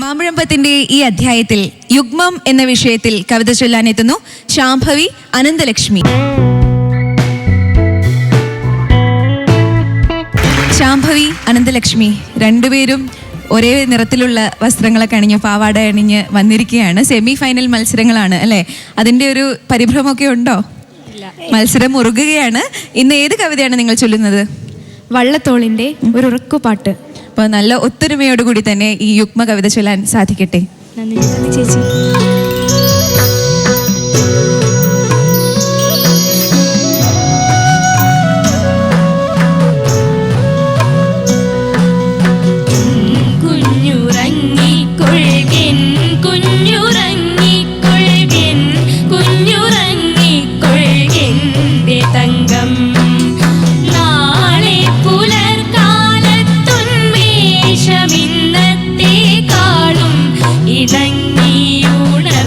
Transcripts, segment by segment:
മാമ്പഴമ്പത്തിന്റെ ഈ അധ്യായത്തിൽ യുഗ്മം എന്ന വിഷയത്തിൽ കവിത ചൊല്ലാനെത്തുന്നു ശാംഭവി അനന്തലക്ഷ്മി. ശാംഭവി അനന്തലക്ഷ്മി രണ്ടുപേരും ഒരേ നിറത്തിലുള്ള വസ്ത്രങ്ങളൊക്കെ അണിഞ്ഞ് പാവാട അണിഞ്ഞ് വന്നിരിക്കുകയാണ്. സെമി ഫൈനൽ മത്സരങ്ങളാണ് അല്ലേ? അതിൻ്റെ ഒരു പരിഭ്രമമൊക്കെ ഉണ്ടോ? മത്സരം മുറുകുകയാണ്. ഇന്ന് ഏത് കവിതയാണ് നിങ്ങൾ ചൊല്ലുന്നത്? വള്ളത്തോളിൻ്റെ ഒരു ഉറക്കുപാട്ട്. അപ്പോൾ നല്ല ഒത്തൊരുമയോടുകൂടി തന്നെ ഈ യുഗ്മ കവിത ചൊല്ലാൻ സാധിക്കട്ടെ. നന്ദി ചേച്ചി. ഇണങ്ങിയുണർന്നിടുക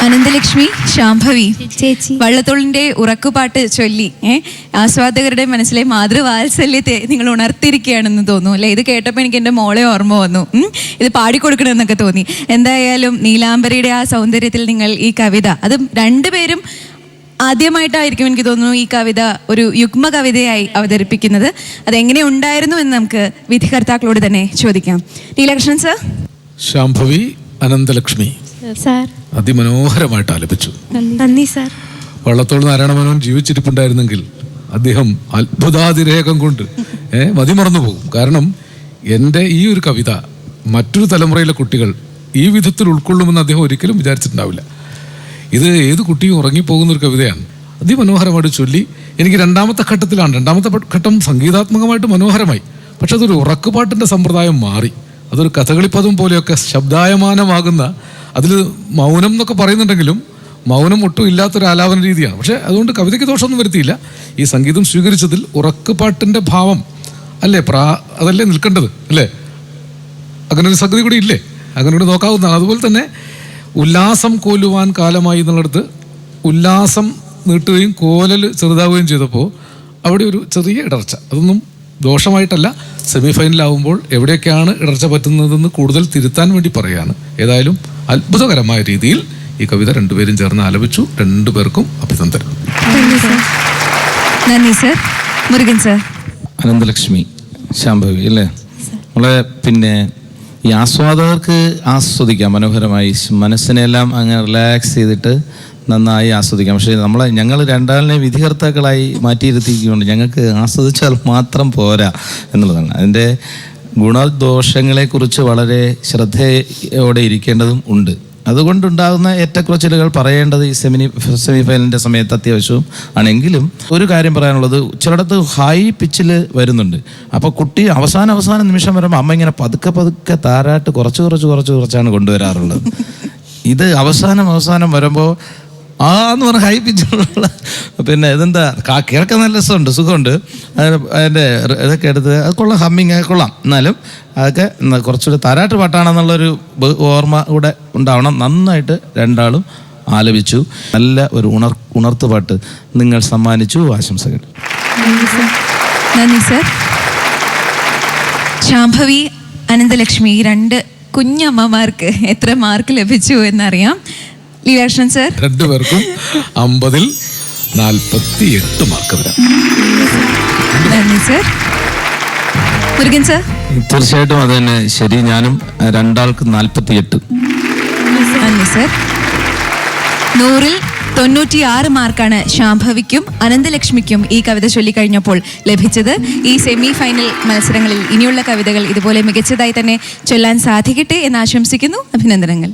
അനന്തലക്ഷ്മി, ശാംഭവി, ചേച്ചി. വള്ളത്തോളിന്റെ ഉറക്കുപാട്ട് ചൊല്ലി ആസ്വാദകരുടെ മനസ്സിലെ മാതൃവാത്സല്യത്തെ നിങ്ങൾ ഉണർത്തിയിരിക്കുകയാണെന്ന് തോന്നുന്നു അല്ലെ. ഇത് കേട്ടപ്പോൾ എനിക്ക് എൻ്റെ മോളെ ഓർമ്മ വന്നു. ഇത് പാടിക്കൊടുക്കണമെന്നൊക്കെ തോന്നി. എന്തായാലും നീലാംബരിയുടെ ആ സൗന്ദര്യത്തിൽ നിങ്ങൾ ഈ കവിത, അതും രണ്ടുപേരും ആദ്യമായിട്ടായിരിക്കും എനിക്ക് തോന്നുന്നു ഈ കവിത ഒരു യുഗ്മ കവിതയായി അവതരിപ്പിക്കുന്നത്. അതെങ്ങനെ ഉണ്ടായിരുന്നു എന്ന് നമുക്ക് വിധികർത്താക്കളോട് തന്നെ ചോദിക്കാം. നീലകൃഷ്ണൻ സർ. ശാംഭവി, അനന്തലക്ഷ്മി സാർ. അതിമനോഹരമായിട്ട് ആലപിച്ചു. നന്ദി സാർ. വള്ളത്തോൾ നാരായണമേനോൻ ജീവിച്ചിരിപ്പുണ്ടായിരുന്നെങ്കിൽ അദ്ദേഹം അത്ഭുതാതിരേകം കൊണ്ട് മതിമറന്നു പോകും. കാരണം എൻ്റെ ഈ ഒരു കവിത മറ്റൊരു തലമുറയിലെ കുട്ടികൾ ഈ വിധത്തിൽ ഉൾക്കൊള്ളുമെന്ന് അദ്ദേഹം ഒരിക്കലും വിചാരിച്ചിട്ടുണ്ടാവില്ല. ഇത് ഏത് കുട്ടിയും ഉറങ്ങിപ്പോകുന്ന ഒരു കവിതയാണ്. അതിമനോഹരമായിട്ട് ചൊല്ലി. എനിക്ക് രണ്ടാമത്തെ ഘട്ടം സംഗീതാത്മകമായിട്ട് മനോഹരമായി. പക്ഷെ അതൊരു ഉറക്കുപാട്ടിൻ്റെ സമ്പ്രദായം മാറി. അതൊരു കഥകളിപ്പദം പോലെയൊക്കെ ശബ്ദായമാനമാകുന്ന, അതിൽ മൗനം എന്നൊക്കെ പറയുന്നുണ്ടെങ്കിലും മൗനം ഒട്ടും ഇല്ലാത്തൊരു ആലാപന രീതിയാണ്. പക്ഷേ അതുകൊണ്ട് കവിതയ്ക്ക് ദോഷമൊന്നും വരുത്തിയില്ല. ഈ സംഗീതം സ്വീകരിച്ചതിൽ ഉറക്കുപാട്ടിൻ്റെ ഭാവം അല്ലേ, അതല്ലേ നിൽക്കേണ്ടത് അല്ലേ? അങ്ങനെ ഒരു സംഗതി കൂടി ഇല്ലേ? അങ്ങനെ കൂടി നോക്കാവുന്നതാണ്. അതുപോലെ തന്നെ ഉല്ലാസം കോലുവാൻ കാലമായി എന്നുള്ളിടത്ത് ഉല്ലാസം നീട്ടുകയും കോലൽ ചെറുതാവുകയും ചെയ്തപ്പോൾ അവിടെ ഒരു ചെറിയ ഇടർച്ച. അതൊന്നും ദോഷമായിട്ടല്ല. സെമി ഫൈനലാവുമ്പോൾ എവിടെയൊക്കെയാണ് ഇടർച്ച പറ്റുന്നതെന്ന് കൂടുതൽ തിരുത്താൻ വേണ്ടി പറയുകയാണ്. ഏതായാലും അത്ഭുതകരമായ രീതിയിൽ ഈ കവിത രണ്ടുപേരും ചേർന്ന് ആലപിച്ചു. രണ്ടുപേർക്കും അഭിനന്ദനം. നന്ദി സർ. മുരുകൻ സർ. അനന്തലക്ഷ്മി, ശാംഭവി അല്ലേ? നമ്മളെ പിന്നെ ഈ ആസ്വാദകർക്ക് ആസ്വദിക്കാം മനോഹരമായി, മനസ്സിനെല്ലാം അങ്ങനെ റിലാക്സ് ചെയ്തിട്ട് നന്നായി ആസ്വദിക്കാം. പക്ഷേ ഞങ്ങൾ രണ്ടാളിനെ വിധികർത്താക്കളായി മാറ്റിയിരുത്തിക്കൊണ്ട് ഞങ്ങൾക്ക് ആസ്വദിച്ചാൽ മാത്രം പോരാ എന്നുള്ളതാണ്. അതിൻ്റെ ഗുണദോഷങ്ങളെക്കുറിച്ച് വളരെ ശ്രദ്ധയോടെ ഇരിക്കേണ്ടതും ഉണ്ട്. അതുകൊണ്ടുണ്ടാകുന്ന ഏറ്റക്കുറച്ചിലുകൾ പറയേണ്ടത് ഈ സെമി ഫൈനലിൻ്റെ സമയത്ത് അത്യാവശ്യവും ആണെങ്കിലും ഒരു കാര്യം പറയാനുള്ളത്, ചിലയിടത്ത് ഹൈ പിച്ചിൽ വരുന്നുണ്ട്. അപ്പോൾ കുട്ടി അവസാന നിമിഷം വരുമ്പോൾ അമ്മ ഇങ്ങനെ പതുക്കെ താരാട്ട് കുറച്ചാണ് കൊണ്ടുവരാറുള്ളത്. ഇത് അവസാനം വരുമ്പോൾ എന്ന് പറഞ്ഞ ഹൈ പിച്ചിലുള്ള പിന്നെ ഇതെന്താ കേൾക്കാൻ നല്ല രസമുണ്ട്, സുഖമുണ്ട്. അതിൻ്റെ ഇതൊക്കെ എടുത്ത് അത് കൊള്ളാം, ഹമ്മിങ് കൊള്ളാം. എന്നാലും അതൊക്കെ കുറച്ചുകൂടി താരാട്ട് പാട്ടാണെന്നുള്ളൊരു ഓർമ്മ കൂടെ ഉണ്ടാവണം. നന്നായിട്ട് രണ്ടാളും ആലപിച്ചു. നല്ല ഒരു ഉണർത്തുപാട്ട് നിങ്ങൾ സമ്മാനിച്ചു. ആശംസകൾ. നന്ദി സർ. ശാംഭവി, അനന്തലക്ഷ്മി, രണ്ട് കുഞ്ഞമ്മമാർക്ക് എത്ര മാർക്ക് ലഭിച്ചു എന്നറിയാം. ലീലാകൃഷ്ണൻ സർ. രണ്ടുപേർക്കും 50-ൽ 48 മാർക്ക് തരാം. നന്ദി സർ. മുരുകൻ സർ. തീർച്ചയായിട്ടും അത് തന്നെ ശരി. ഞാനും രണ്ടാൾക്ക് 48. നന്ദി സർ. 100-ൽ 96 മാർക്കാണ് ശാംഭവിക്കും അനന്തലക്ഷ്മിക്കും ഈ കവിത ചൊല്ലിക്കഴിഞ്ഞപ്പോൾ ലഭിച്ചത്. ഈ സെമി ഫൈനൽ മത്സരങ്ങളിൽ ഇനിയുള്ള കവിതകൾ ഇതുപോലെ മികച്ചതായി തന്നെ ചൊല്ലാൻ സാധിക്കട്ടെ എന്ന് ആശംസിക്കുന്നു. അഭിനന്ദനങ്ങൾ.